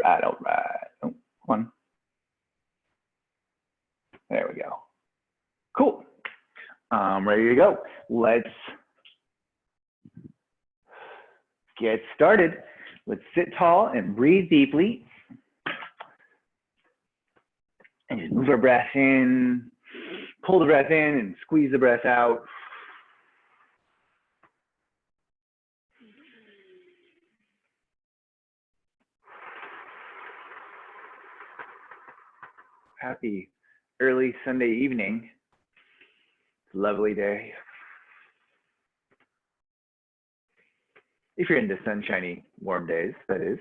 all right. Oh, one. There we go. Cool. Ready to go. Let's get started. Let's sit tall and breathe deeply. And just move our breath in, pull the breath in and squeeze the breath out. Happy early Sunday evening. It's a lovely day. If you're into sunshiny, warm days, that is.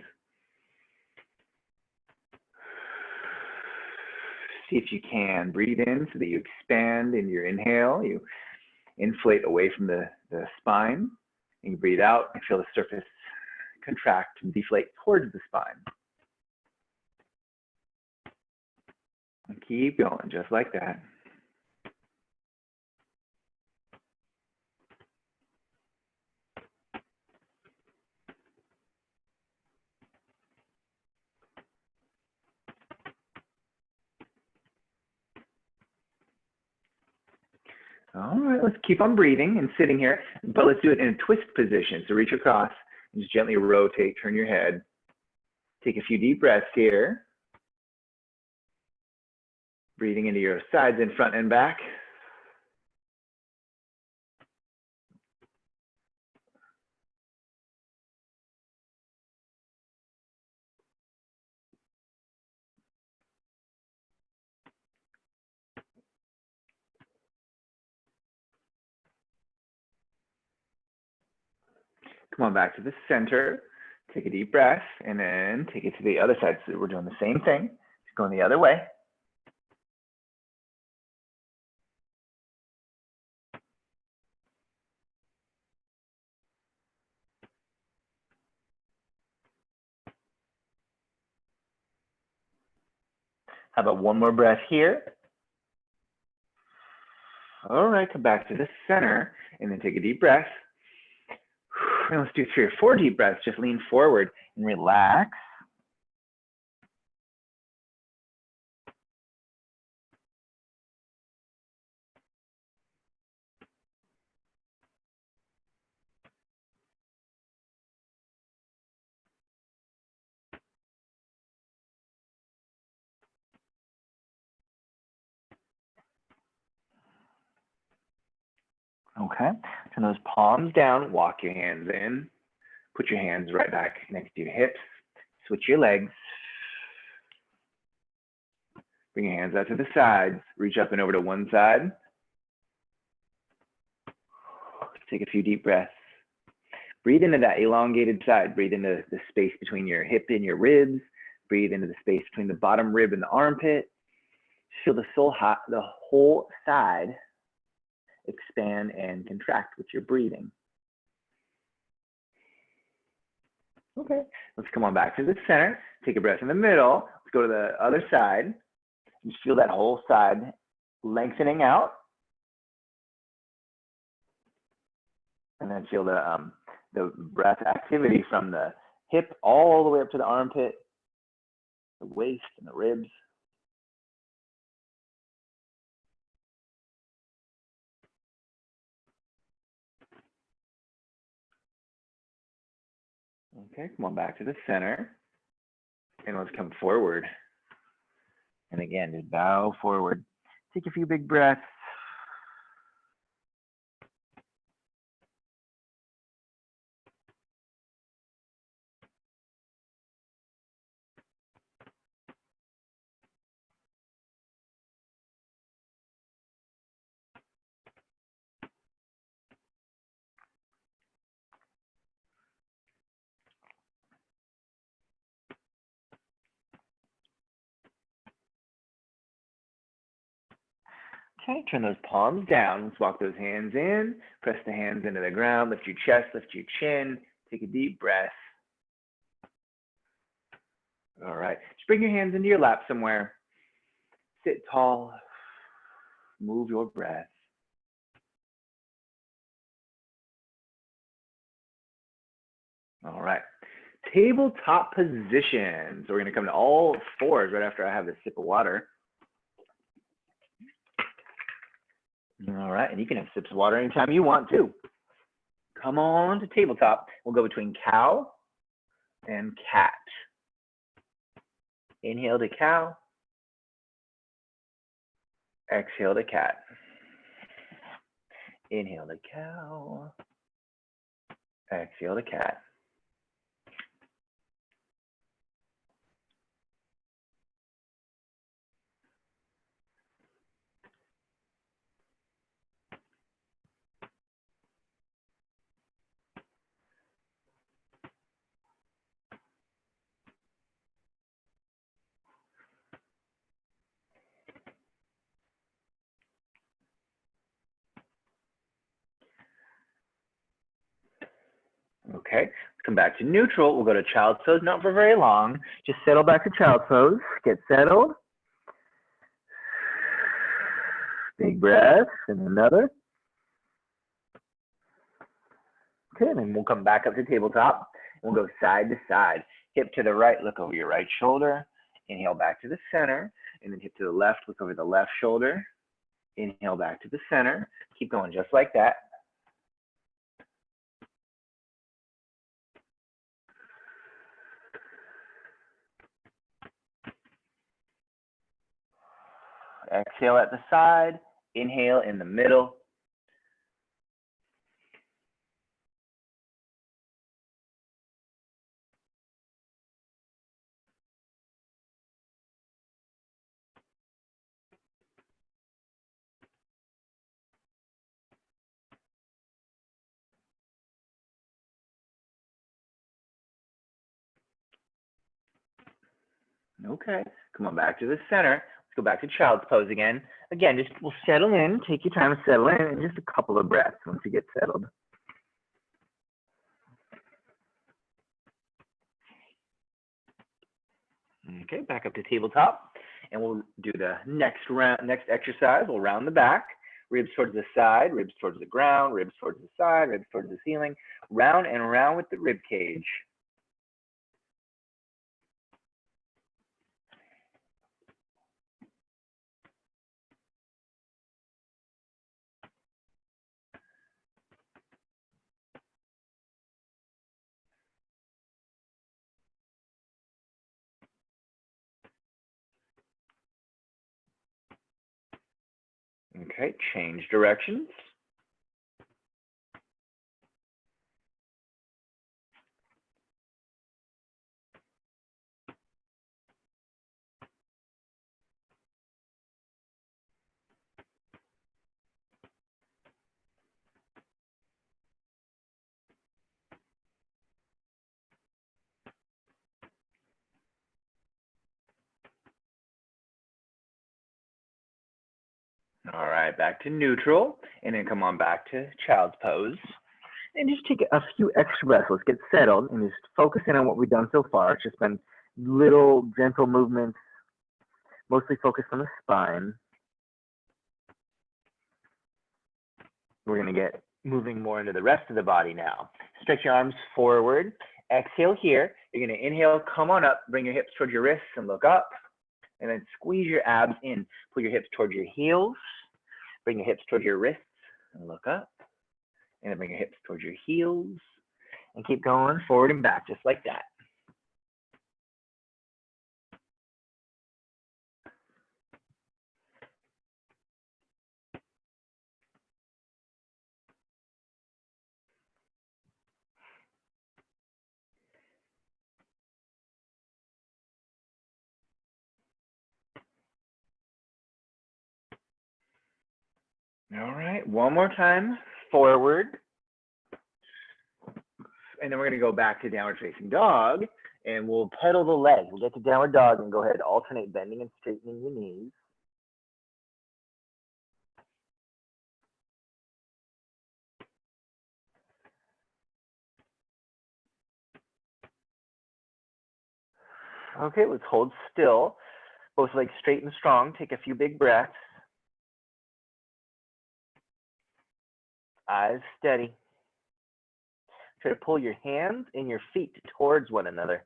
See if you can breathe in so that you expand in your inhale. You inflate away from the spine. And you breathe out and feel the surface contract and deflate towards the spine. And keep going, just like that. All right, let's keep on breathing and sitting here, but let's do it in a twist position. So reach across and just gently rotate, turn your head. Take a few deep breaths here. Breathing into your sides and front and back. Come on back to the center. Take a deep breath and then take it to the other side. So we're doing the same thing, just going the other way. How about one more breath here? All right, come back to the center and then take a deep breath. And let's do 3 or 4 deep breaths. Just lean forward and relax. Okay, turn those palms down, walk your hands in, put your hands right back next to your hips, switch your legs. Bring your hands out to the sides, reach up and over to one side. Take a few deep breaths. Breathe into that elongated side. Breathe into the space between your hip and your ribs. Breathe into the space between the bottom rib and the armpit. Feel the whole side expand and contract with your breathing. Okay, let's come on back to the center. Take a breath in the middle. Let's go to the other side. Just feel that whole side lengthening out. And then feel the breath activity from the hip all the way up to the armpit, the waist and the ribs. Okay, come on back to the center. And let's come forward. And again, just bow forward. Take a few big breaths. Okay, turn those palms down. Let's walk those hands in. Press the hands into the ground. Lift your chest, lift your chin. Take a deep breath. All right, just bring your hands into your lap somewhere. Sit tall. Move your breath. All right, tabletop position. So we're gonna come to all fours right after I have this sip of water. All right, and you can have sips of water anytime you want to. Come on to tabletop. We'll go between cow and cat. Inhale to cow. Exhale to cat. Inhale to cow. Exhale to cat. Okay, let's come back to neutral. We'll go to child's pose, not for very long. Just settle back to child's pose. Get settled. Big breath, and another. Okay, and then we'll come back up to tabletop. We'll go side to side. Hip to the right, look over your right shoulder. Inhale back to the center, and then hip to the left, look over the left shoulder. Inhale back to the center. Keep going just like that. Exhale at the side. Inhale in the middle. Okay, come on back to the center. Let's go back to child's pose again. Again, just we'll settle in. Take your time to settle in, and just a couple of breaths once you get settled. Okay, back up to tabletop, and we'll do the next round, next exercise. We'll round the back, ribs towards the side, ribs towards the ground, ribs towards the side, ribs towards the ceiling. Round and round with the rib cage. Okay, change directions. All right, back to neutral, and then come on back to child's pose. And just take a few extra breaths. Let's get settled and just focus in on what we've done so far. It's just been little gentle movements, mostly focused on the spine. We're going to get moving more into the rest of the body now. Stretch your arms forward. Exhale here. You're going to inhale, come on up, bring your hips towards your wrists and look up. And then squeeze your abs in. Pull your hips towards your heels. Bring your hips towards your wrists and look up. And then bring your hips towards your heels. And keep going forward and back just like that. All right, one more time, forward. And then we're gonna go back to downward facing dog, and we'll pedal the legs. We'll get to downward dog and go ahead, alternate bending and straightening your knees. Okay, let's hold still. Both legs straight and strong. Take a few big breaths. Eyes steady. Try to pull your hands and your feet towards one another.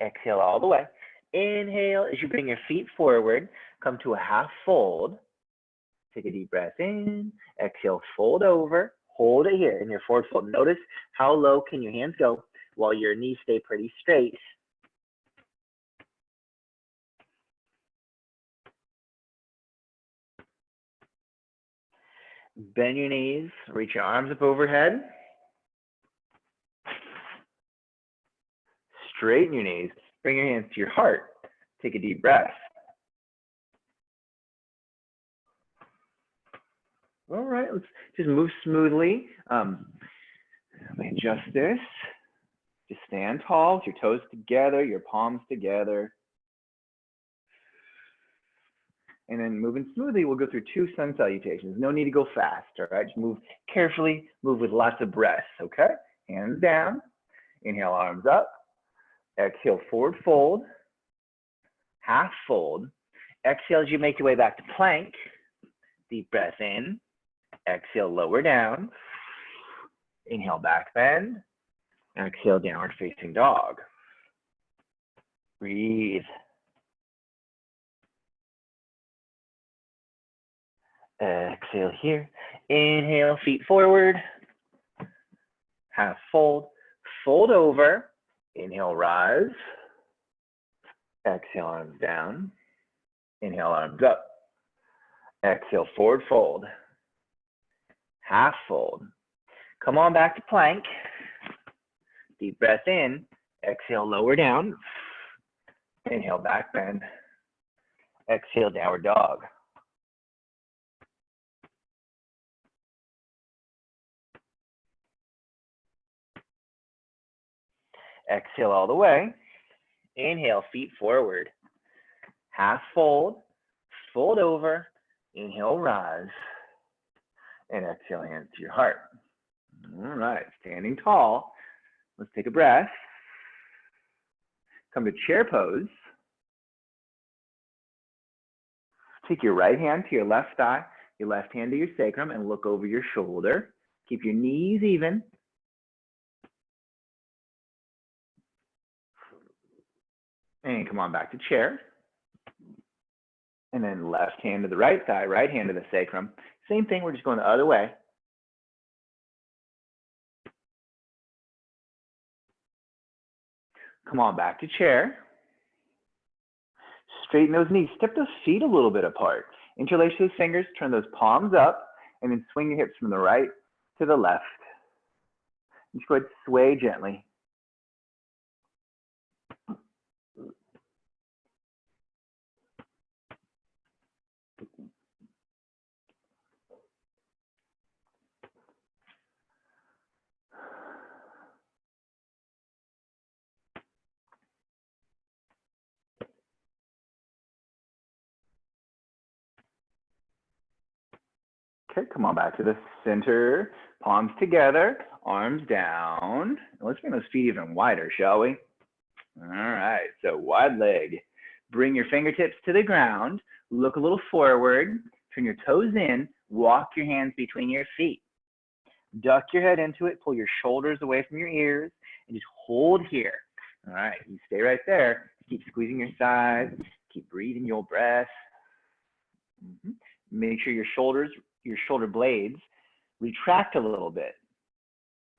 Exhale all the way. Inhale as you bring your feet forward. Come to a half fold. Take a deep breath in. Exhale, fold over. Hold it here in your forward fold. Notice how low can your hands go while your knees stay pretty straight. Bend your knees. Reach your arms up overhead. Straighten your knees. Bring your hands to your heart. Take a deep breath. All right, let's just move smoothly. Let me adjust this. Just stand tall with your toes together, your palms together. And then moving smoothly, we'll go through 2 sun salutations. No need to go fast, all right? Just move carefully, move with lots of breaths, okay? Hands down. Inhale, arms up. Exhale, forward fold. Half fold. Exhale as you make your way back to plank. Deep breath in. Exhale, lower down. Inhale, back bend. Exhale, downward facing dog. Breathe. Exhale here. Inhale, feet forward. Half fold. Fold over. Inhale, rise. Exhale, arms down. Inhale, arms up. Exhale, forward fold. Half fold. Come on back to plank. Deep breath in. Exhale, lower down. Inhale, back bend. Exhale, downward dog. Exhale all the way. Inhale, feet forward. Half fold. Fold over. Inhale, rise. And exhale, hands to your heart. All right, standing tall. Let's take a breath. Come to chair pose. Take your right hand to your left thigh, your left hand to your sacrum, and look over your shoulder. Keep your knees even. And come on back to chair. And then left hand to the right thigh, right hand to the sacrum. Same thing, we're just going the other way. Come on back to chair. Straighten those knees, step those feet a little bit apart. Interlace those fingers, turn those palms up, and then swing your hips from the right to the left. Just go ahead and sway gently. Okay, come on back to the center. Palms together, arms down. Let's bring those feet even wider, shall we? All right, so wide leg. Bring your fingertips to the ground. Look a little forward. Turn your toes in. Walk your hands between your feet. Duck your head into it. Pull your shoulders away from your ears. And just hold here. All right, you stay right there. Keep squeezing your sides. Keep breathing your breath. Make sure your shoulder blades retract a little bit.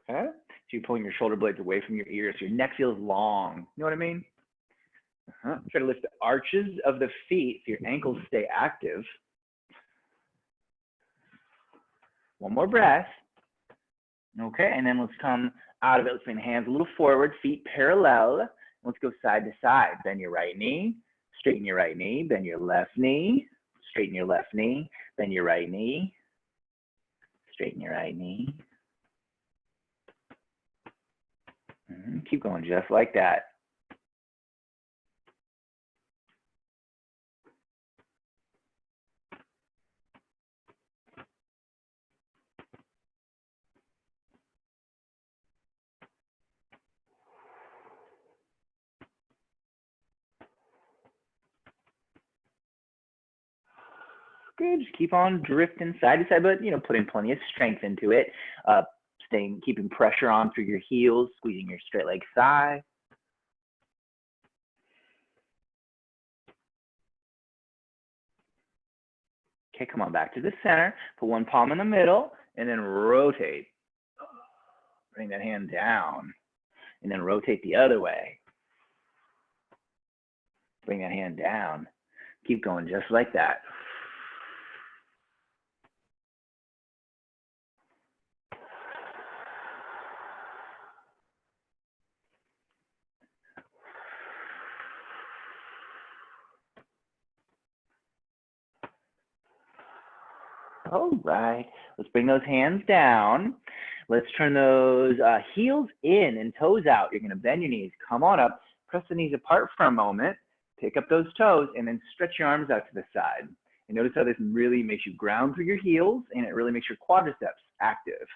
Okay? So you're pulling your shoulder blades away from your ears so your neck feels long. You know what I mean? Try to lift the arches of the feet so your ankles stay active. One more breath. Okay, and then let's come out of it. Let's bring the hands a little forward, feet parallel. Let's go side to side. Bend your right knee, straighten your right knee, bend your left knee, straighten your left knee, bend your right knee, straighten your right knee. Keep going just like that. Good. Just keep on drifting side to side, but putting plenty of strength into it. Keeping pressure on through your heels, squeezing your straight leg thigh. Okay, come on back to the center. Put one palm in the middle and then rotate. Bring that hand down and then rotate the other way. Bring that hand down. Keep going just like that. All right, let's bring those hands down. Let's turn those heels in and toes out. You're gonna bend your knees, come on up, press the knees apart for a moment, pick up those toes, and then stretch your arms out to the side. And notice how this really makes you ground through your heels, and it really makes your quadriceps active.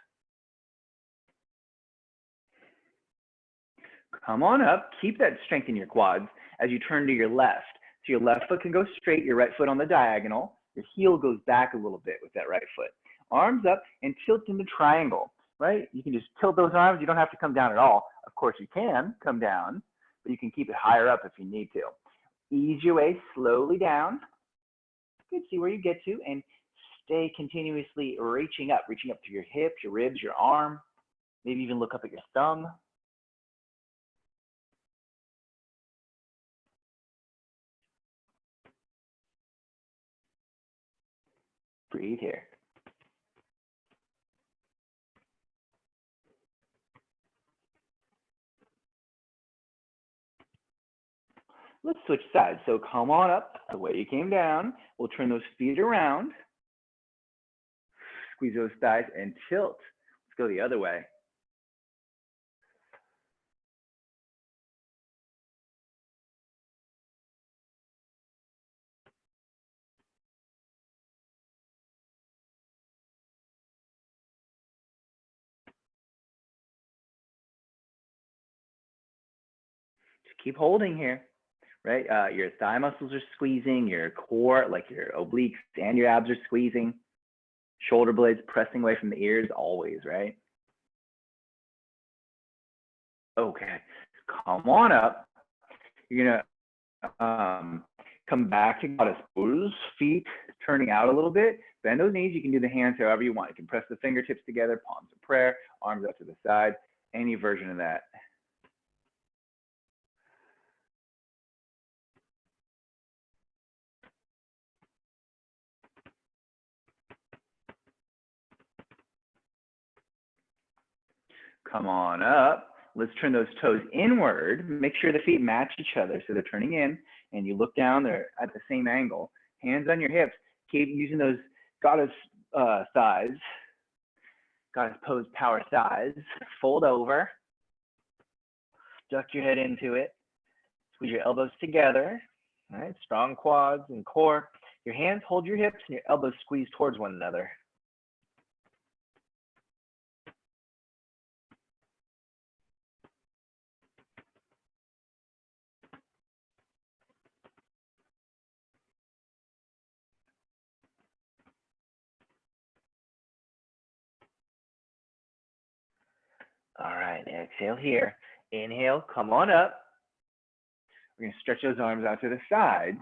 Come on up, keep that strength in your quads as you turn to your left. So your left foot can go straight, your right foot on the diagonal. Your heel goes back a little bit with that right foot. Arms up and tilt in the triangle, right? You can just tilt those arms. You don't have to come down at all. Of course, you can come down, but you can keep it higher up if you need to. Ease your way slowly down. Good, see where you get to, and stay continuously reaching up to your hip, your ribs, your arm. Maybe even look up at your thumb. Breathe here. Let's switch sides. So come on up the way you came down. We'll turn those feet around. Squeeze those thighs and tilt. Let's go the other way. Just keep holding here, right? Your thigh muscles are squeezing, your core, like your obliques and your abs are squeezing. Shoulder blades pressing away from the ears always, right? Okay, come on up. You're gonna come back to goddess pose, feet turning out a little bit. Bend those knees. You can do the hands however you want. You can press the fingertips together, palms of prayer, arms out to the side, any version of that. Come on up. Let's turn those toes inward. Make sure the feet match each other so they're turning in, and you look down, they're at the same angle. Hands on your hips. Keep using those goddess thighs, goddess pose power thighs. Fold over. Duck your head into it. Squeeze your elbows together. All right, strong quads and core. Your hands hold your hips and your elbows squeeze towards one another. All right, exhale here. Inhale, come on up. We're gonna stretch those arms out to the sides.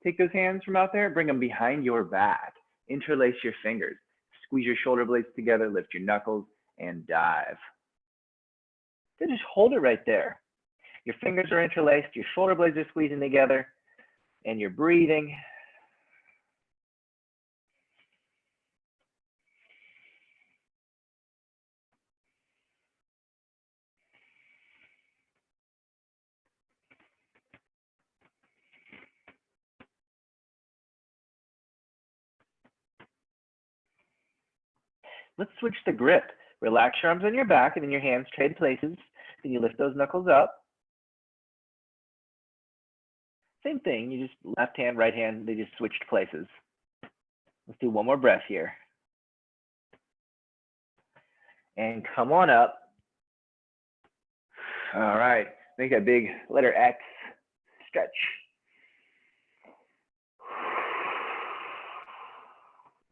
Take those hands from out there, bring them behind your back. Interlace your fingers. Squeeze your shoulder blades together, lift your knuckles, and dive. Then just hold it right there. Your fingers are interlaced, your shoulder blades are squeezing together, and you're breathing. Let's switch the grip. Relax your arms on your back, and then your hands trade places. Then you lift those knuckles up. Same thing, you just left hand, right hand, they just switched places. Let's do one more breath here. And come on up. All right, make that big letter X, stretch.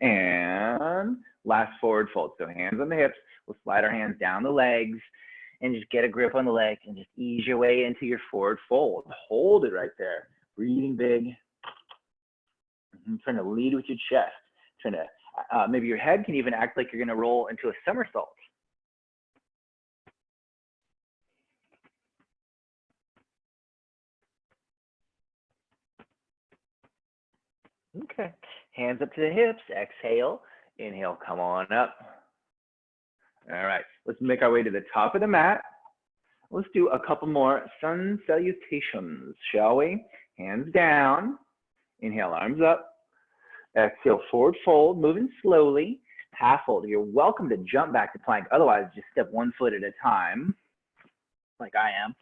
And last forward fold. So hands on the hips. We'll slide our hands down the legs and just get a grip on the leg and just ease your way into your forward fold. Hold it right there. Breathing big. Trying to lead with your chest. Trying to, maybe your head can even act like you're going to roll into a somersault. Okay, hands up to the hips, exhale, inhale, come on up. All right, let's make our way to the top of the mat. Let's do a couple more sun salutations, shall we? Hands down, inhale, arms up. Exhale, forward fold, moving slowly, half fold. You're welcome to jump back to plank, otherwise just step 1 foot at a time, like I am.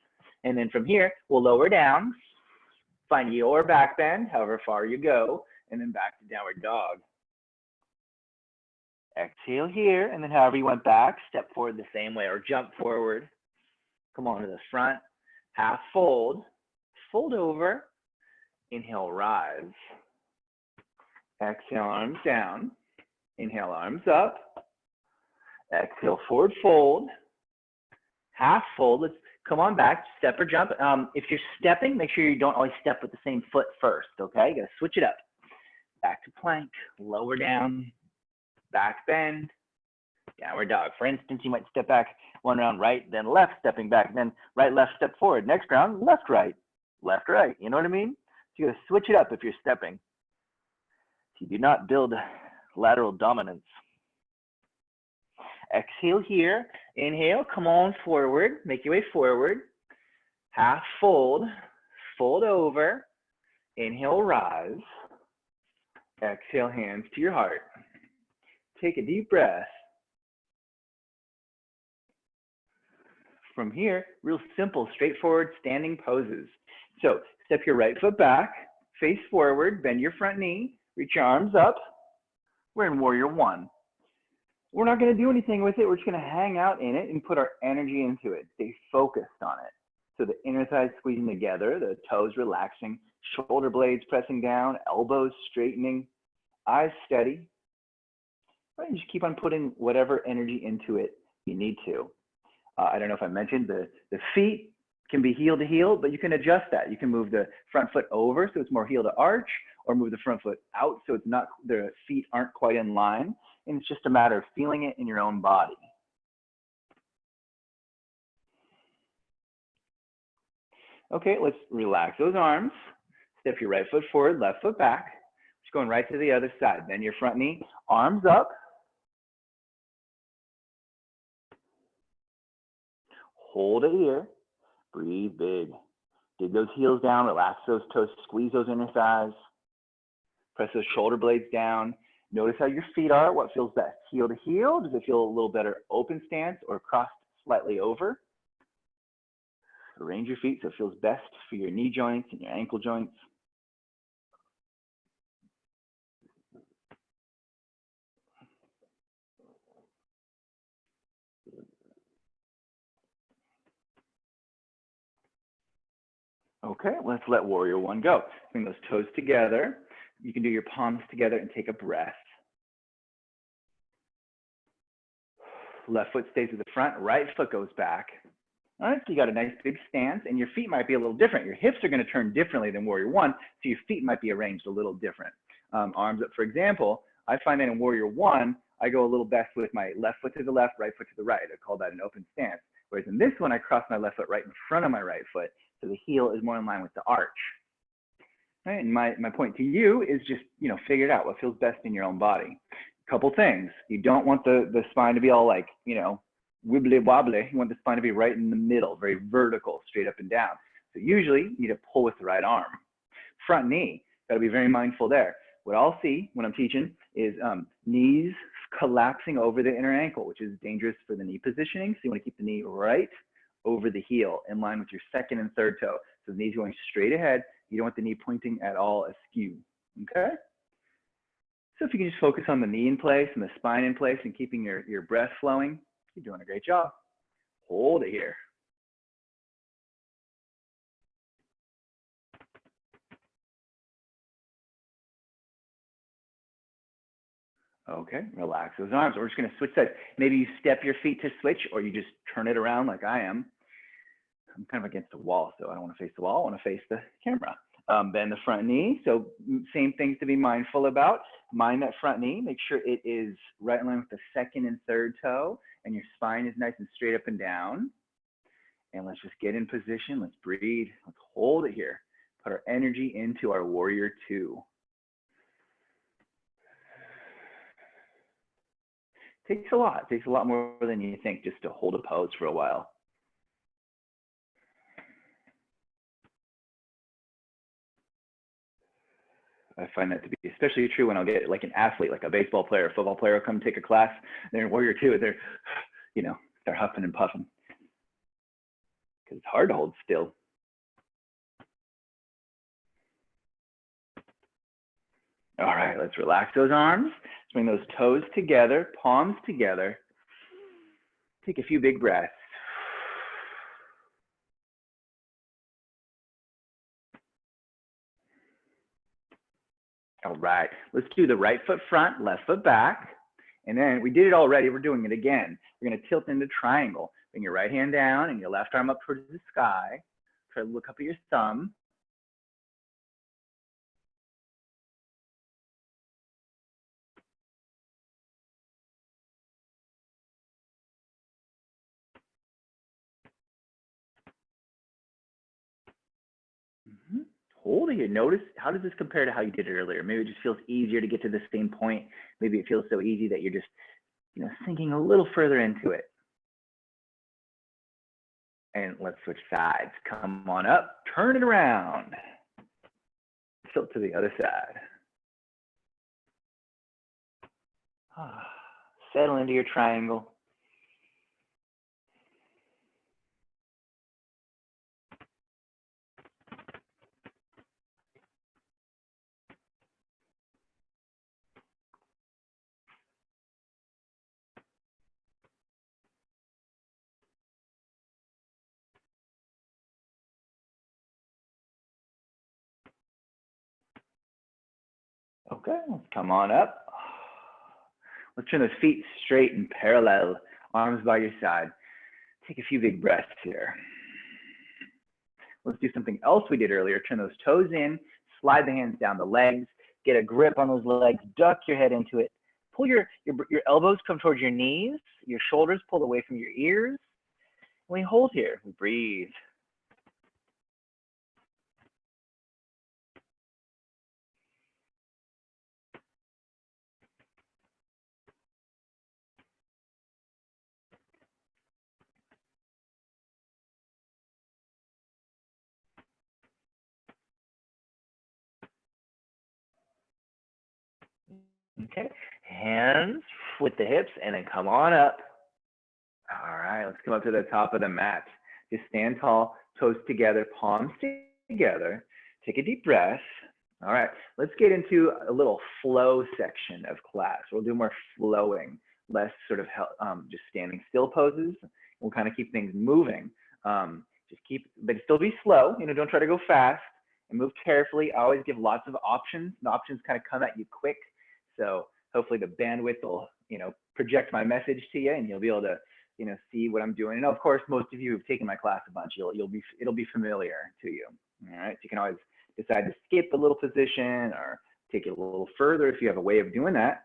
And then from here, we'll lower down, find your back bend, however far you go, and then back to downward dog. Exhale here, and then however you went back, step forward the same way, or jump forward. Come on to the front, half fold, fold over, inhale, rise. Exhale, arms down, inhale, arms up. Exhale, forward fold, half fold. Let's come on back, step or jump. If you're stepping, make sure you don't always step with the same foot first, okay? You gotta switch it up. Back to plank, lower down, back bend, downward dog. For instance, you might step back 1 round right, then left, stepping back, then right, left, step forward. Next round, left, right, you know what I mean? So you gotta switch it up if you're stepping. So you do not build lateral dominance. Exhale here, inhale, come on forward, make your way forward. Half fold, fold over, inhale, rise. Exhale, hands to your heart. Take a deep breath. From here, real simple, straightforward standing poses. So step your right foot back, face forward, bend your front knee, reach your arms up. We're in warrior 1. We're not going to do anything with it. We're just going to hang out in it and put our energy into it. Stay focused on it. So the inner thighs squeezing together, the toes relaxing, shoulder blades pressing down, elbows straightening, eyes steady. Right, and just keep on putting whatever energy into it you need to. I don't know if I mentioned the feet can be heel to heel, but you can adjust that. You can move the front foot over so it's more heel to arch, or move the front foot out so it's not, the feet aren't quite in line. And it's just a matter of feeling it in your own body. Okay, let's relax those arms. Step your right foot forward, left foot back. Just going right to the other side. Bend your front knee, arms up. Hold it here. Breathe big. Dig those heels down, relax those toes, squeeze those inner thighs. Press those shoulder blades down. Notice how your feet are, what feels best. Heel to heel, does it feel a little better open stance or crossed slightly over? Arrange your feet so it feels best for your knee joints and your ankle joints. Okay, let's let warrior 1 go. Bring those toes together. You can do your palms together and take a breath. Left foot stays at the front, right foot goes back. All right, so you got a nice big stance, and your feet might be a little different. Your hips are going to turn differently than warrior 1, so your feet might be arranged a little different. Arms up, for example, I find that in warrior 1, I go a little best with my left foot to the left, right foot to the right. I call that an open stance. Whereas in this one, I cross my left foot right in front of my right foot, so the heel is more in line with the arch. Right, and my point to you is just, figure it out, what feels best in your own body. Couple things. You don't want the spine to be all like, wibbly wobbly. You want the spine to be right in the middle, very vertical, straight up and down. So usually you need to pull with the right arm. Front knee, got to be very mindful there. What I'll see when I'm teaching is knees collapsing over the inner ankle, which is dangerous for the knee positioning. So you want to keep the knee right over the heel in line with your second and third toe. So the knee's going straight ahead. You don't want the knee pointing at all askew, okay? So if you can just focus on the knee in place and the spine in place and keeping your breath flowing, you're doing a great job. Hold it here. Okay, relax those arms. We're just gonna switch sides. Maybe you step your feet to switch, or you just turn it around like I am. I'm kind of against the wall, so I don't want to face the wall. I want to face the camera. Bend the front knee. So same things to be mindful about. Mind that front knee. Make sure it is right in line with the second and third toe, and your spine is nice and straight up and down. And let's just get in position. Let's breathe. Let's hold it here. Put our energy into our warrior two. Takes a lot. It takes a lot more than you think just to hold a pose for a while. I find that to be especially true when I'll get like an athlete, like a baseball player, a football player, come take a class. They're in warrior two, and they're, start huffing and puffing because it's hard to hold still. All right, let's relax those arms. Let's bring those toes together, palms together. Take a few big breaths. All right, let's do the right foot front, left foot back. And then we did it already, we're doing it again. We're gonna tilt into triangle. Bring your right hand down and your left arm up towards the sky. Try to look up at your thumb. Hold it here. Notice, how does this compare to how you did it earlier? Maybe it just feels easier to get to the same point. Maybe it feels so easy that you're just, sinking a little further into it. And let's switch sides. Come on up, turn it around. Tilt to the other side. Settle into your triangle. Okay, let's come on up. Let's turn those feet straight and parallel, arms by your side. Take a few big breaths here. Let's do something else we did earlier. Turn those toes in, slide the hands down the legs, get a grip on those legs, duck your head into it. Pull your elbows come towards your knees, your shoulders pull away from your ears. We hold here, we breathe. Okay, hands with the hips and then come on up. All right, let's come up to the top of the mat. Just stand tall, toes together, palms together. Take a deep breath. All right, let's get into a little flow section of class. We'll do more flowing, less sort of just standing still poses. We'll kind of keep things moving. But still be slow. Don't try to go fast and move carefully. I always give lots of options. The options kind of come at you quick. So hopefully the bandwidth will, project my message to you, and you'll be able to, see what I'm doing. And of course, most of you who've taken my class a bunch, it'll be familiar to you. All right, so you can always decide to skip a little position or take it a little further if you have a way of doing that.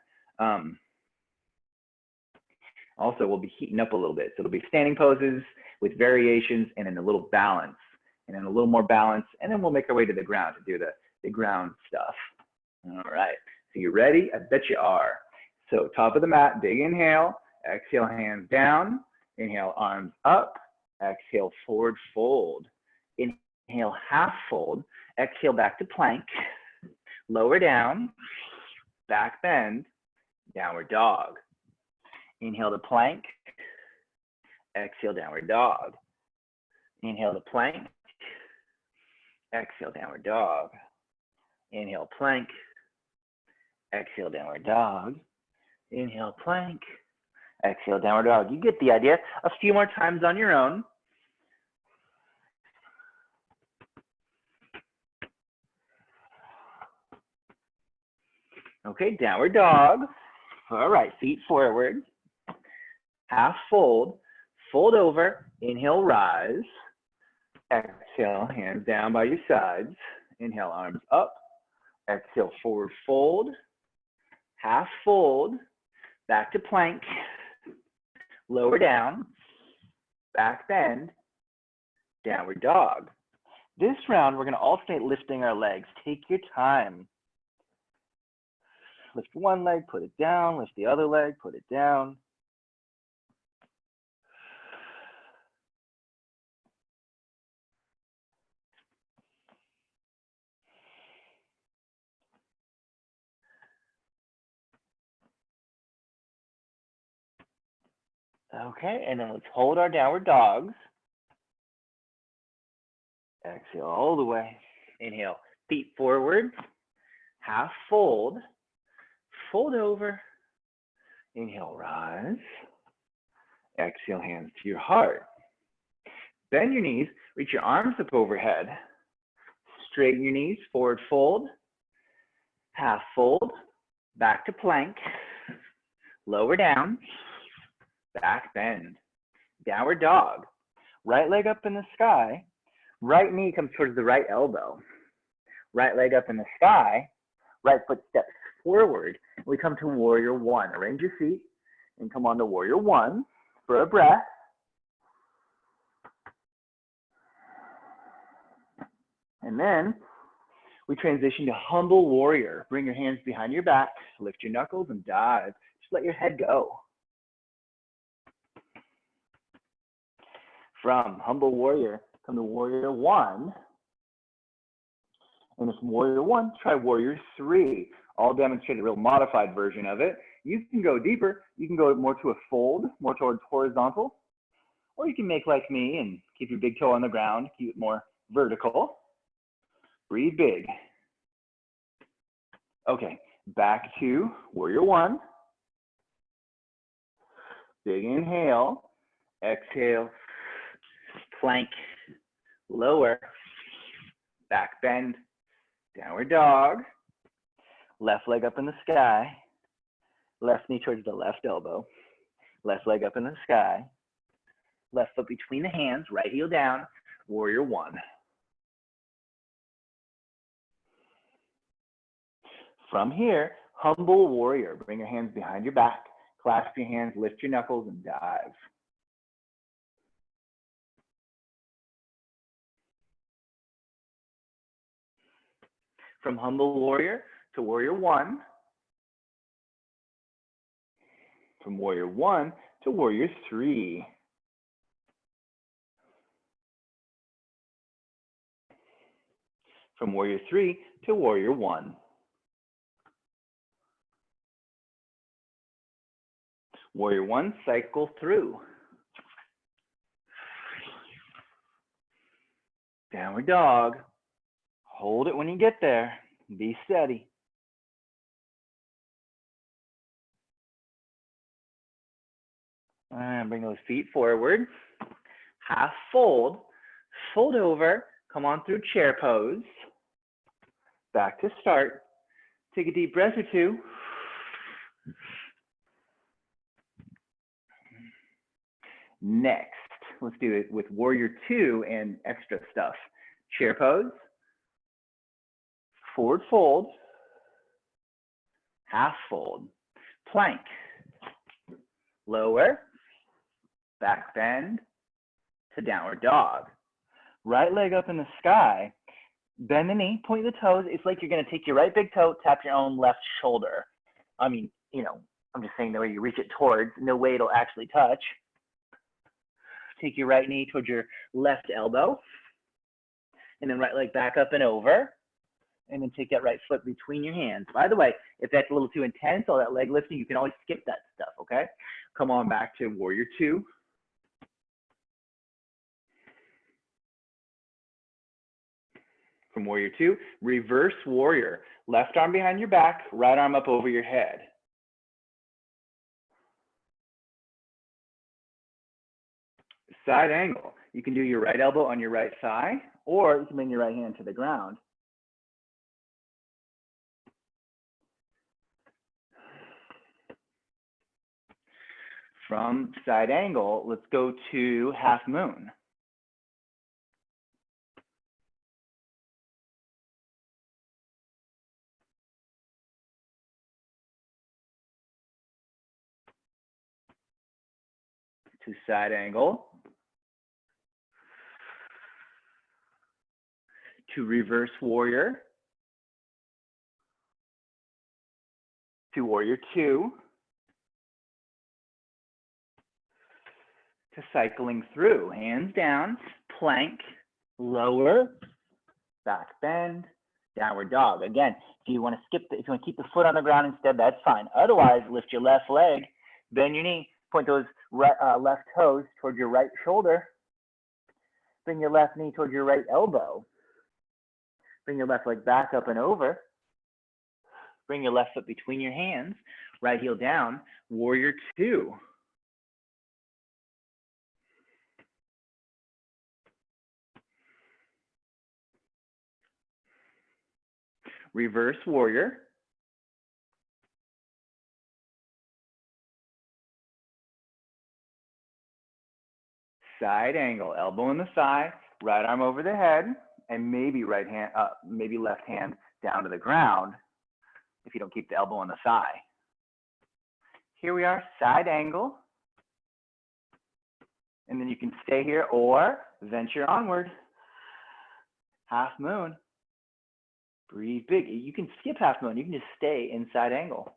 Also, we'll be heating up a little bit. So it'll be standing poses with variations and then a little balance and then a little more balance. And then we'll make our way to the ground to do the ground stuff. All right, so you ready? I bet you are. So top of the mat, big inhale, exhale, hands down, inhale, arms up, exhale, forward fold. Inhale, half fold, exhale, back to plank, lower down, back bend, downward dog. Inhale to plank, exhale, downward dog. Inhale to plank, exhale, downward dog. Inhale, plank, exhale, downward dog. Inhale, plank, exhale, downward dog. You get the idea. A few more times on your own. Okay, downward dog. All right, feet forward, half fold, fold over, inhale, rise. Exhale, hands down by your sides. Inhale, arms up. Exhale, forward fold, half fold, back to plank, lower down, back bend, downward dog. This round, we're going to alternate lifting our legs. Take your time. Lift one leg, put it down. Lift the other leg, put it down. Okay, and then let's hold our downward dogs. Exhale all the way. Inhale, feet forward, half fold, fold over. Inhale, rise. Exhale, hands to your heart. Bend your knees, reach your arms up overhead. Straighten your knees, forward fold, half fold, back to plank, lower down, back bend, downward dog. Right leg up in the sky, right knee comes towards the right elbow. Right leg up in the sky, right foot steps forward. We come to warrior one. Arrange your feet and come on to warrior one for a breath. And then we transition to humble warrior. Bring your hands behind your back, lift your knuckles and dive. Just let your head go. From humble warrior, come to warrior one. And from warrior one, try warrior three. I'll demonstrate a real modified version of it. You can go deeper. You can go more to a fold, more towards horizontal. Or you can make like me and keep your big toe on the ground, keep it more vertical. Breathe big. Okay, back to warrior one. Big inhale. Exhale. Plank. Lower. Back bend. Downward dog. Left leg up in the sky. Left knee towards the left elbow. Left leg up in the sky. Left foot between the hands. Right heel down. Warrior one. From here, humble warrior. Bring your hands behind your back. Clasp your hands, lift your knuckles, and dive. From humble warrior to warrior one. From warrior one to warrior three. From warrior three to warrior one. Warrior one, cycle through. Downward dog. Hold it when you get there. Be steady. And bring those feet forward. Half fold. Fold over. Come on through chair pose. Back to start. Take a deep breath or two. Next, let's do it with warrior two and extra stuff. Chair pose. Forward fold. Half fold. Plank. Lower. Back bend to downward dog. Right leg up in the sky. Bend the knee, point the toes. It's like you're going to take your right big toe, tap your own left shoulder. I mean, you know, I'm just saying the way you reach it towards, no way it'll actually touch. Take your right knee towards your left elbow. And then right leg back up and over. And then take that right foot between your hands. By the way, if that's a little too intense, all that leg lifting, you can always skip that stuff, okay? Come on back to warrior two. From warrior two, reverse warrior. Left arm behind your back, right arm up over your head. Side angle. You can do your right elbow on your right thigh, or you can bring your right hand to the ground. From side angle, let's go to half moon. To side angle. To reverse warrior. To warrior two. To cycling through, hands down, plank, lower, back bend, downward dog. Again, if you want to skip, if you want to keep the foot on the ground instead, that's fine. Otherwise, lift your left leg, bend your knee, point those left toes toward your right shoulder. Bring your left knee toward your right elbow. Bring your left leg back up and over. Bring your left foot between your hands, right heel down, warrior two. Reverse warrior. Side angle, elbow in the thigh, right arm over the head, and maybe right hand, maybe left hand down to the ground if you don't keep the elbow on the thigh. Here we are, side angle. And then you can stay here or venture onward. Half moon. Breathe big. You can skip half moon. You can just stay in side angle.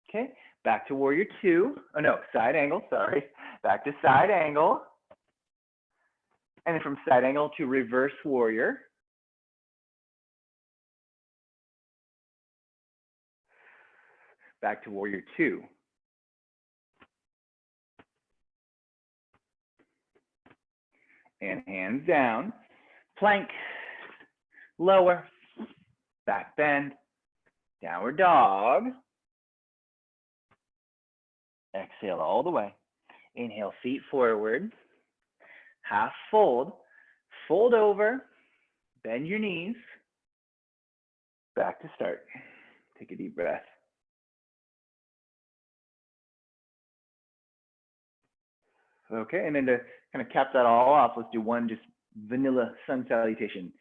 Okay, back to warrior two. Oh no, side angle, sorry. Back to side angle. And then from side angle to reverse warrior. Back to warrior two. And hands down, plank, lower, back bend, downward dog. Exhale all the way. Inhale, feet forward, half fold, fold over, bend your knees, back to start. Take a deep breath. Okay, and then to kind of cap that all off, let's do one just vanilla sun salutation.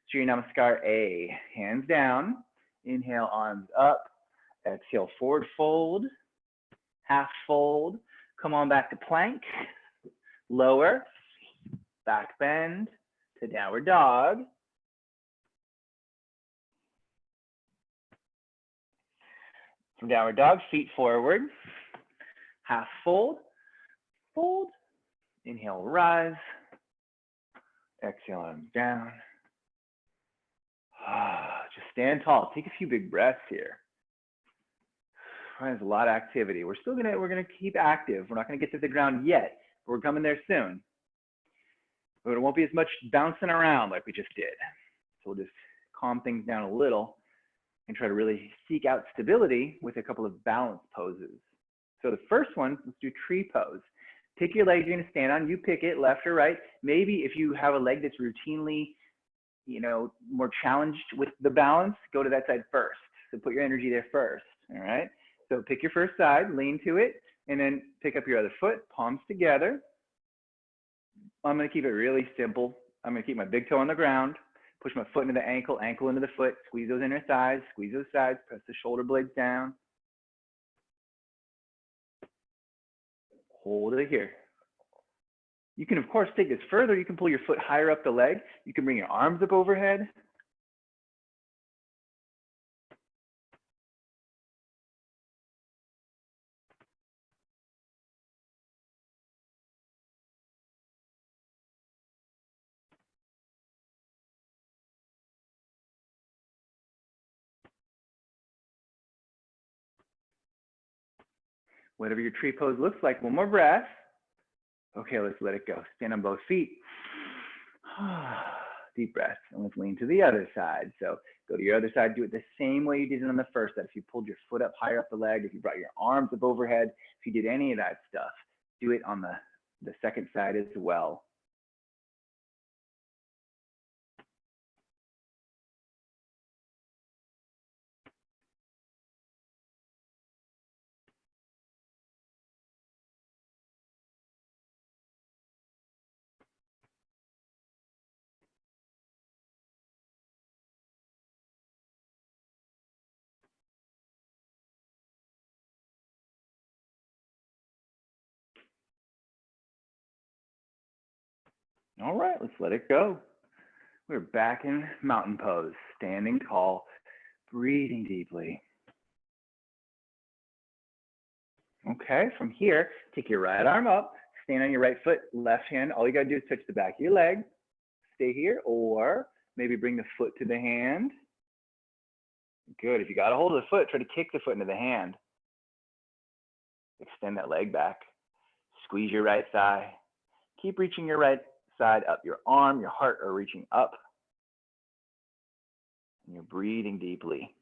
Surya Namaskar A, hands down, inhale, arms up, exhale, forward fold, half fold, come on back to plank, lower, back bend to downward dog. From downward dog, feet forward, half fold, fold, inhale, rise, exhale, arms down. Just stand tall, take a few big breaths here. There's a lot of activity. We're gonna keep active. We're not gonna get to the ground yet, but we're coming there soon. But it won't be as much bouncing around like we just did. So we'll just calm things down a little and try to really seek out stability with a couple of balance poses. So the first one, let's do tree pose. Pick your leg you're gonna stand on, you pick it, left or right. Maybe if you have a leg that's routinely, more challenged with the balance, go to that side first. So put your energy there first, all right? So pick your first side, lean to it, and then pick up your other foot, palms together. I'm gonna keep it really simple. I'm gonna keep my big toe on the ground, push my foot into the ankle, ankle into the foot, squeeze those inner thighs, squeeze those sides, press the shoulder blades down. Hold it here. You can, of course, take this further. You can pull your foot higher up the leg. You can bring your arms up overhead. Whatever your tree pose looks like, one more breath. Okay, let's let it go. Stand on both feet. Deep breath. And let's lean to the other side. So go to your other side. Do it the same way you did it on the first side. If you pulled your foot up higher up the leg, if you brought your arms up overhead, if you did any of that stuff, do it on the second side as well. All right, let's let it go. We're back in mountain pose, standing tall, breathing deeply. Okay, from here, take your right arm up, stand on your right foot, left hand. All you gotta do is touch the back of your leg. Stay here, or maybe bring the foot to the hand. Good. If you got a hold of the foot, try to kick the foot into the hand. Extend that leg back. Squeeze your right thigh. Keep reaching your right side up. Your arm, your heart are reaching up. And you're breathing deeply.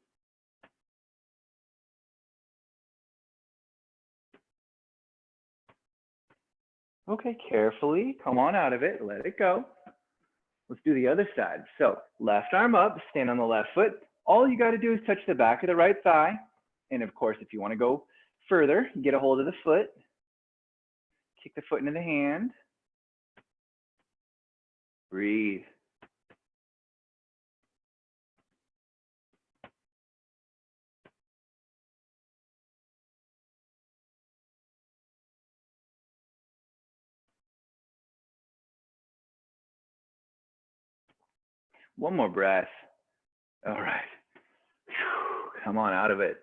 Okay, carefully come on out of it. Let it go. Let's do the other side. So left arm up, stand on the left foot. All you got to do is touch the back of the right thigh. And of course, if you want to go further, get a hold of the foot. Kick the foot into the hand. Breathe. One more breath. All right. Come on out of it.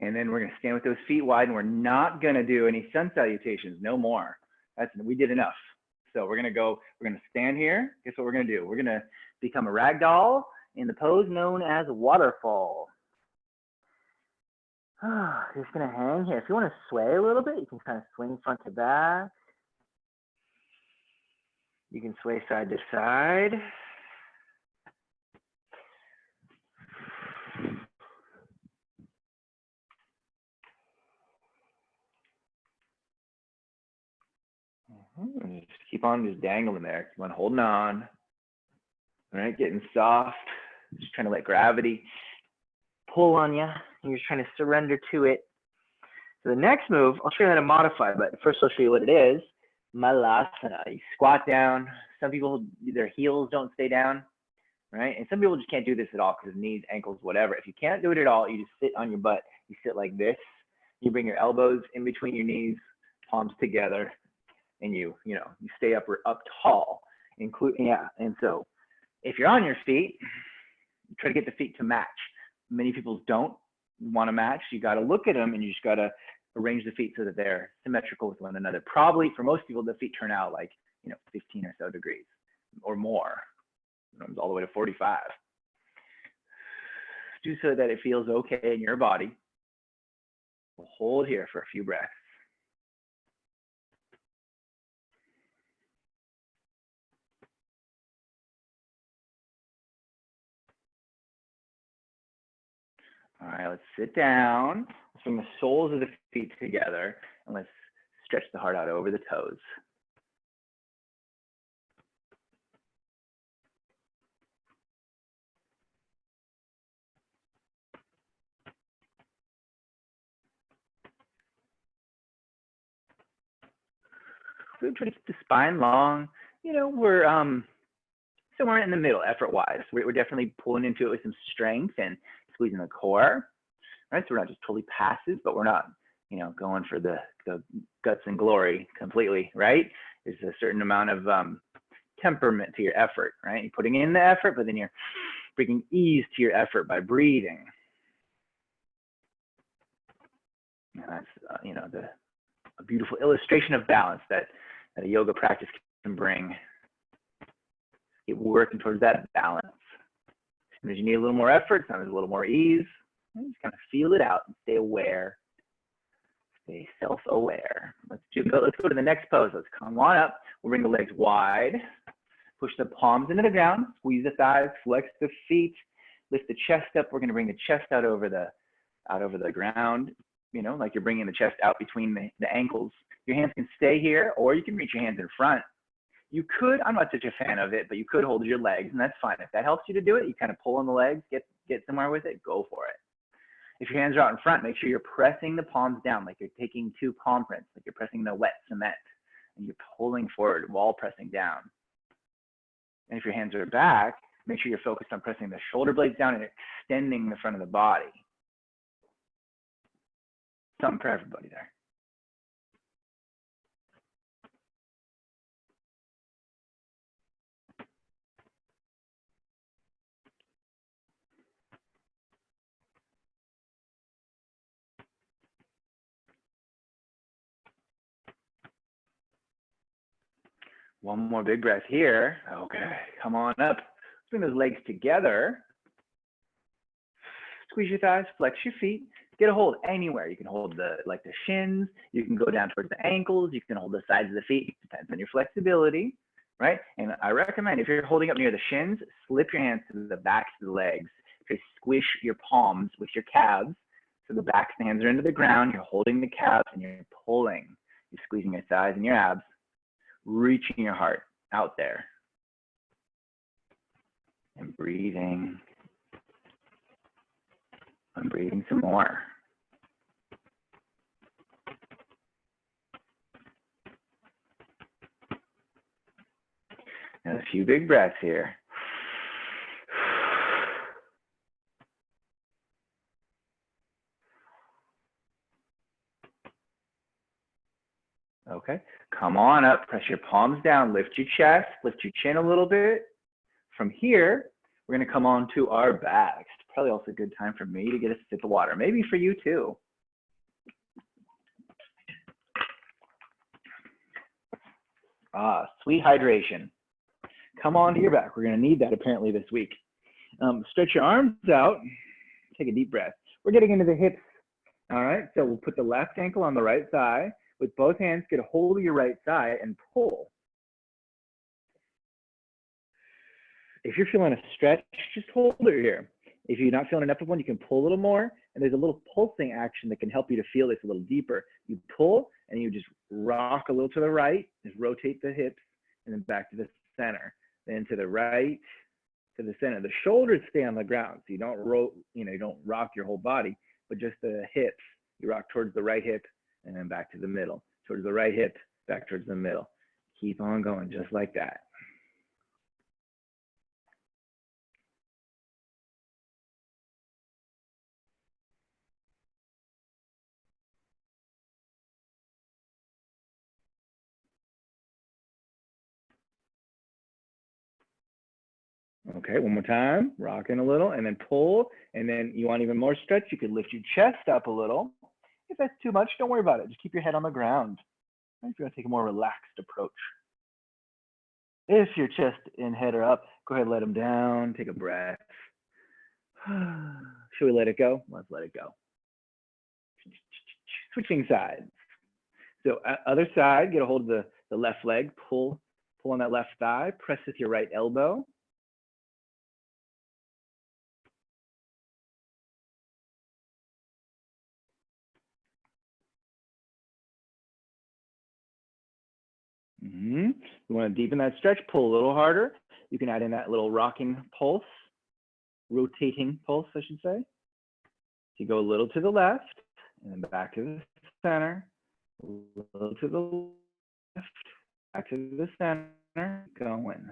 And then we're going to stand with those feet wide, and we're not going to do any sun salutations. No more. We did enough. So we're going to stand here. Guess what we're going to do? We're going to become a rag doll in the pose known as waterfall. Just going to hang here. If you want to sway a little bit, you can kind of swing front to back. You can sway side to side. Just keep on just dangling there. Keep on holding on. All right, getting soft. Just trying to let gravity pull on you. You're just trying to surrender to it. So the next move, I'll show you how to modify, but first I'll show you what it is. Malasana. You squat down. Some people, their heels don't stay down, right? And some people just can't do this at all because of knees, ankles, whatever. If you can't do it at all, you just sit on your butt. You sit like this. You bring your elbows in between your knees, palms together, and you stay up tall. And so if you're on your feet, try to get the feet to match. Many people don't want to match. You got to look at them, and you just got to arrange the feet so that they're symmetrical with one another. Probably for most people, the feet turn out like 15 or so degrees or more, all the way to 45. Do so that it feels okay in your body. We'll hold here for a few breaths. All right, let's sit down. Let's bring the soles of the feet together, and let's stretch the heart out over the toes. Good, try to keep the spine long. We're somewhere in the middle, effort-wise. We're definitely pulling into it with some strength and squeezing the core. Right, so we're not just totally passive, but we're not, going for the guts and glory completely, right? There's a certain amount of temperament to your effort, right? You're putting in the effort, but then you're bringing ease to your effort by breathing. And that's, a beautiful illustration of balance that a yoga practice can bring. Keep working towards that balance. As soon as you need a little more effort, sometimes a little more ease. Just kind of feel it out and stay aware. Stay self-aware. Let's go to the next pose. Let's come on up. We'll bring the legs wide. Push the palms into the ground. Squeeze the thighs. Flex the feet. Lift the chest up. We're going to bring the chest out over the ground. Like you're bringing the chest out between the ankles. Your hands can stay here, or you can reach your hands in front. You could, I'm not such a fan of it, but you could hold your legs, and that's fine. If that helps you to do it, you kind of pull on the legs, get somewhere with it, go for it. If your hands are out in front, make sure you're pressing the palms down, like you're taking 2 palm prints, like you're pressing the wet cement, and you're pulling forward while pressing down. And if your hands are back, make sure you're focused on pressing the shoulder blades down and extending the front of the body. Something for everybody there. One more big breath here. Okay, come on up. Bring those legs together. Squeeze your thighs, flex your feet. Get a hold anywhere. You can hold the shins. You can go down towards the ankles. You can hold the sides of the feet. Depends on your flexibility, right? And I recommend if you're holding up near the shins, slip your hands to the backs of the legs. Just squish your palms with your calves. So the backs of the hands are into the ground. You're holding the calves and you're pulling. You're squeezing your thighs and your abs, reaching your heart out there. And breathing. I'm breathing some more. And a few big breaths here. Okay, come on up, press your palms down, lift your chest, lift your chin a little bit. From here, we're gonna come on to our backs. Probably also a good time for me to get a sip of water, maybe for you too. Sweet hydration. Come on to your back. We're gonna need that apparently this week. Stretch your arms out, take a deep breath. We're getting into the hips, all right? So we'll put the left ankle on the right thigh. With both hands, get a hold of your right thigh and pull. If you're feeling a stretch, just hold it here. If you're not feeling enough of one, you can pull a little more. And there's a little pulsing action that can help you to feel this a little deeper. You pull and you just rock a little to the right, just rotate the hips, and then back to the center. Then to the right, to the center. The shoulders stay on the ground, so you don't rock your whole body, but just the hips. You rock towards the right hip and then back to the middle. Towards the right hip, back towards the middle. Keep on going just like that. Okay, one more time, rocking a little, and then pull, and then you want even more stretch, you could lift your chest up a little. If that's too much, don't worry about it. Just keep your head on the ground. If you want to take a more relaxed approach. If your chest and head are up, go ahead and let them down, take a breath. Should we let it go? Let's let it go. Switching sides. So other side, get a hold of the left leg, pull on that left thigh, press with your right elbow. You want to deepen that stretch, pull a little harder. You can add in that little rocking pulse, rotating pulse, I should say. So you go a little to the left, and then back to the center, a little to the left, back to the center, going.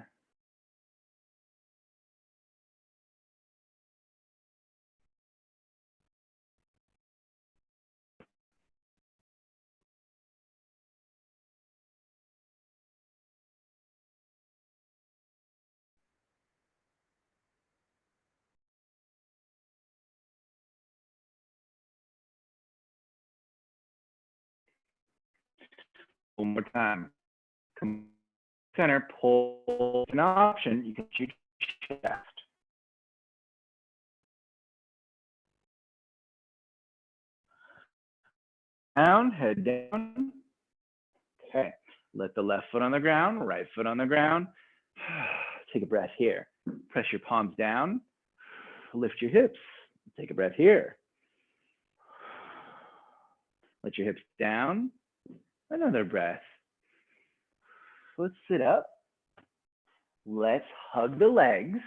One more time. Come center, pull an option, you can shoot your chest. Down, head down. Okay, let the left foot on the ground, right foot on the ground. Take a breath here. Press your palms down, lift your hips. Take a breath here. Let your hips down. Another breath. Let's sit up. Let's hug the legs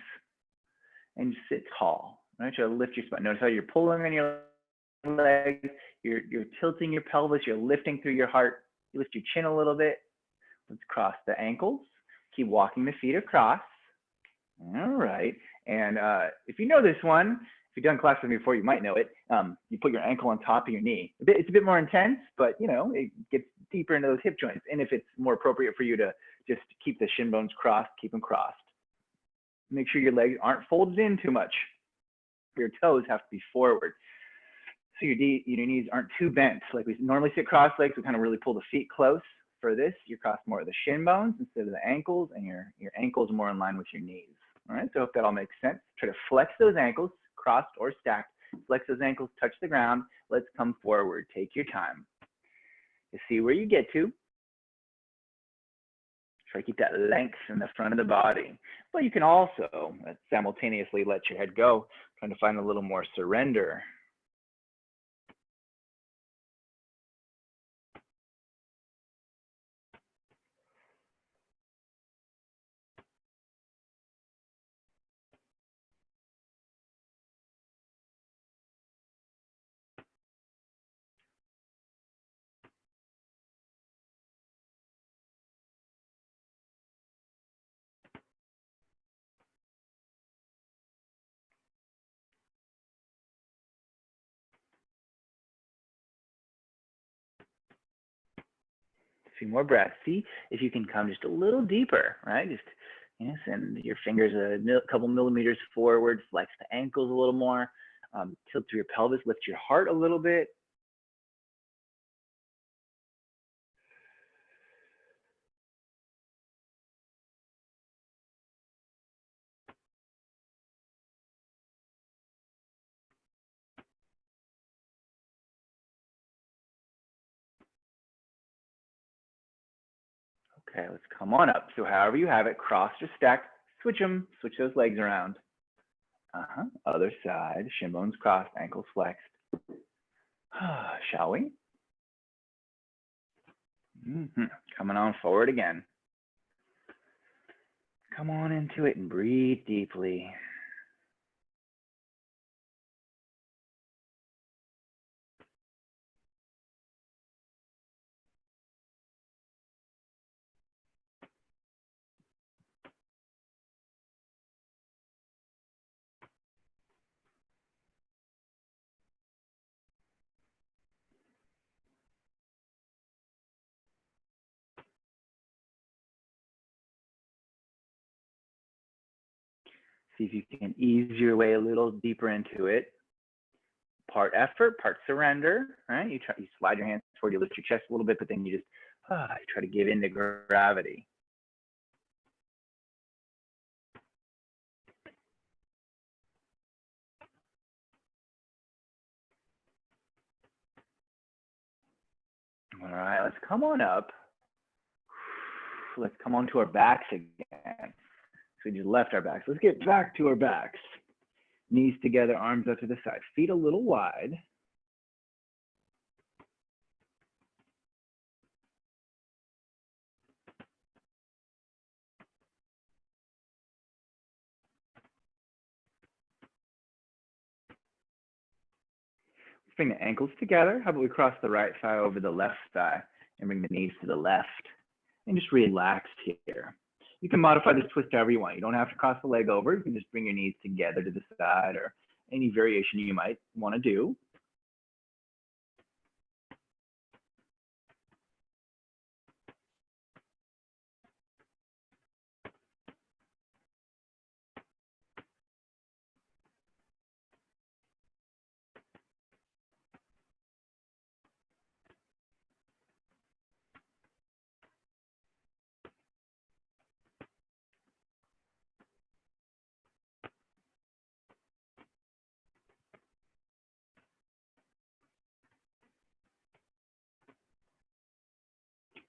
and sit tall. Right, so lift your spine. Notice how you're pulling on your legs. You're tilting your pelvis. You're lifting through your heart. You lift your chin a little bit. Let's cross the ankles. Keep walking the feet across. All right. And if you know this one, if you've done class with me before, you might know it. You put your ankle on top of your knee. It's a bit more intense, but it gets deeper into those hip joints. And if it's more appropriate for you to just keep the shin bones crossed, keep them crossed. Make sure your legs aren't folded in too much. Your toes have to be forward. So your knees aren't too bent. Like we normally sit cross legs, we kind of really pull the feet close. for this, you cross more of the shin bones instead of the ankles, and your ankles more in line with your knees. All right, so I hope that all makes sense. Try to flex those ankles, crossed or stacked. Flex those ankles, touch the ground. Let's come forward. Take your time. You see where you get to. Try to keep that length in the front of the body. But you can also simultaneously let your head go, trying to find a little more surrender. A few more breaths. See if you can come just a little deeper, right? Just send your fingers a couple millimeters forward, flex the ankles a little more, tilt through your pelvis, lift your heart a little bit. Okay, let's come on up. So however you have it, crossed or stacked, switch them, switch those legs around. Other side, shin bones crossed, ankles flexed. Shall we? Coming on forward again. Come on into it and breathe deeply. See if you can ease your way a little deeper into it. Part effort, part surrender, right? You slide your hands forward, you lift your chest a little bit, but then you just try to give in to gravity. All right, let's come on up. Let's come on to our backs again. So we just left our backs. Let's get back to our backs. Knees together, arms up to the side, feet a little wide. Let's bring the ankles together. How about we cross the right thigh over the left thigh and bring the knees to the left and just relax here. You can modify this twist however you want. You don't have to cross the leg over. You can just bring your knees together to the side or any variation you might want to do.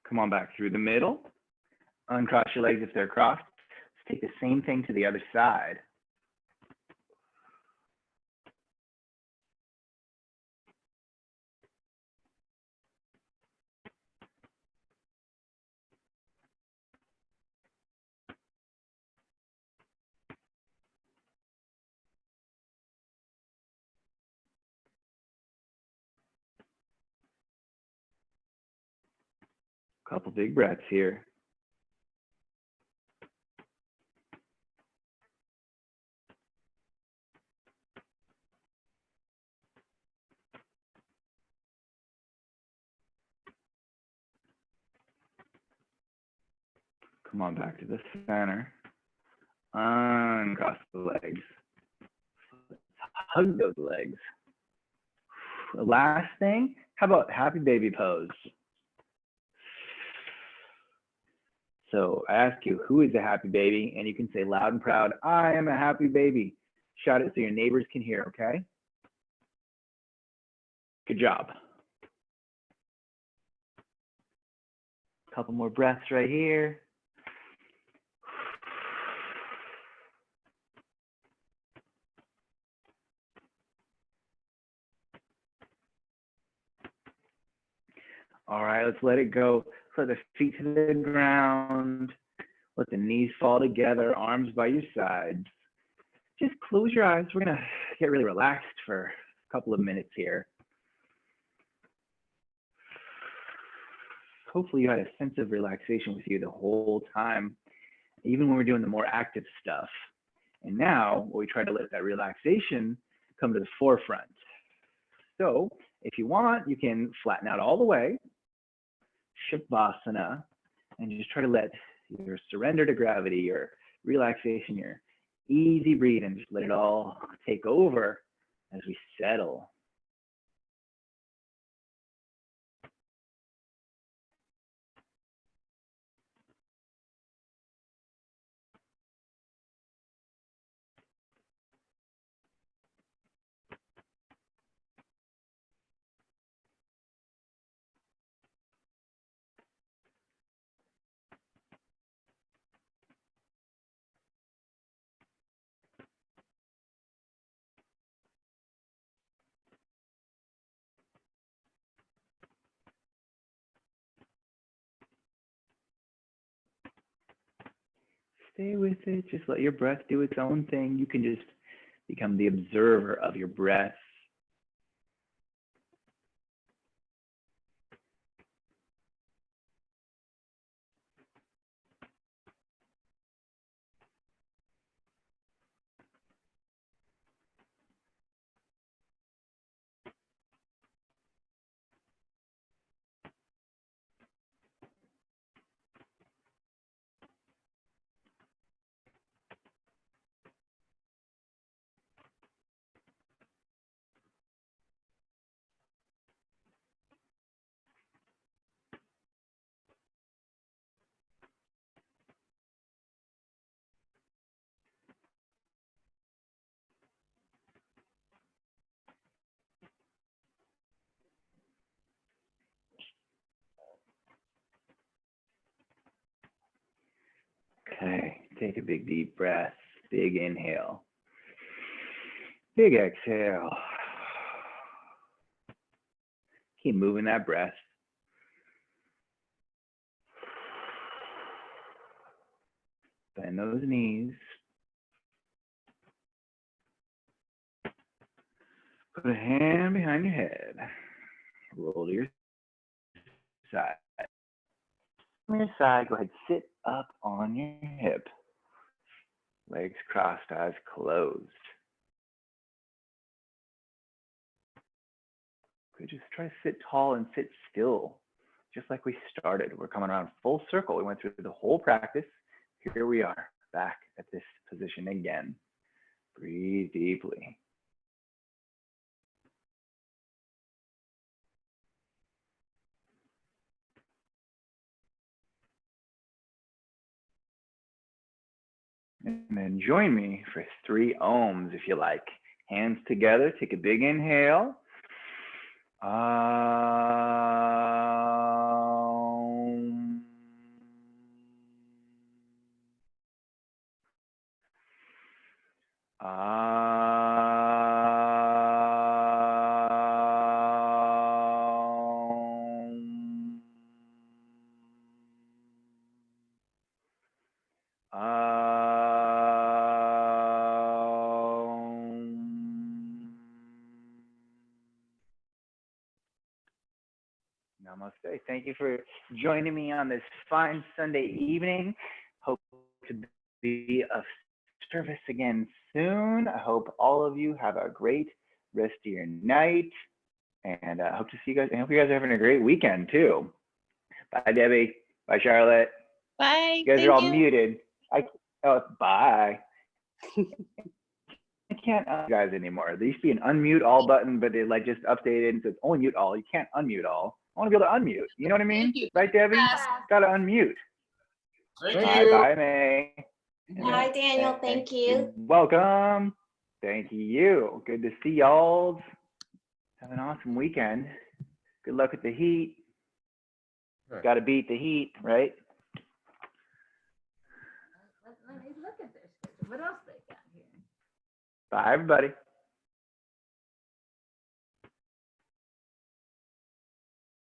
Come on back through the middle. Uncross your legs if they're crossed. Let's take the same thing to the other side. Couple big breaths here. Come on back to the center. Uncross the legs. Hug those legs. The last thing, how about happy baby pose? So I ask you, who is a happy baby? And you can say loud and proud, I am a happy baby. Shout it so your neighbors can hear, okay? Good job. Couple more breaths right here. All right, let's let it go. Let the feet to the ground. Let the knees fall together, arms by your sides. Just close your eyes. We're gonna get really relaxed for a couple of minutes here. Hopefully you had a sense of relaxation with you the whole time, even when we're doing the more active stuff. And now we try to let that relaxation come to the forefront. So if you want, you can flatten out all the way, Shavasana, and just try to let your surrender to gravity, your relaxation, your easy breathing, just let it all take over as we settle. Stay with it. Just let your breath do its own thing. You can just become the observer of your breath. Okay, take a big deep breath, big inhale, big exhale. Keep moving that breath. Bend those knees. Put a hand behind your head. Roll to your side. On your side, go ahead, sit up on your hip. Legs crossed, eyes closed. Good, just try to sit tall and sit still, just like we started. We're coming around full circle. We went through the whole practice. Here we are, back at this position again. Breathe deeply. And then join me for 3 ohms if you like. Hands together, take a big inhale. Namaste. Thank you for joining me on this fine Sunday evening. Hope to be of service again soon. I hope all of you have a great rest of your night. And I hope to see you guys. I hope you guys are having a great weekend too. Bye, Debbie. Bye, Charlotte. Bye. You guys are all muted. Bye. I can't you guys anymore. There used to be an unmute all button, but it like just updated and says only mute all. You can't unmute all. I want to be able to unmute. You know what I mean? Right, Debbie? Yes. Got to unmute. Thank you. Bye, May. Hi, Daniel. Thank you. Welcome. Thank you. Good to see y'all. Have an awesome weekend. Good luck with the heat. Got to beat the heat, right? Let me look at this. What else they got here? Bye, everybody.